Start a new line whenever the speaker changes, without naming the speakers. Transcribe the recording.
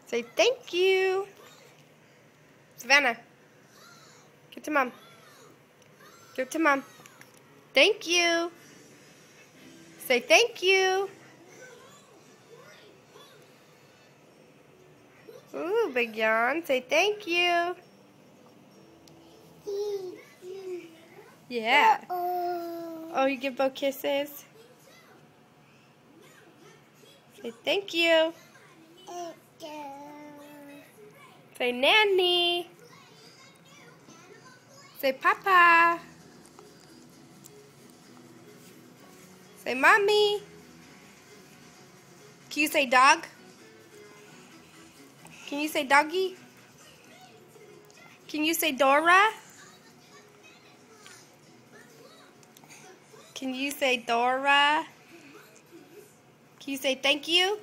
Say thank you. Savannah, give it to Mom. Give it to Mom. Thank you. Say thank you. Ooh, big yawn. Say thank you. Yeah. Oh, you give Bo kisses? Say thank you. Say nanny. Say papa. Say mommy. Can you say dog? Can you say doggy? Can you say Dora? Can you say Dora? Can you say thank you?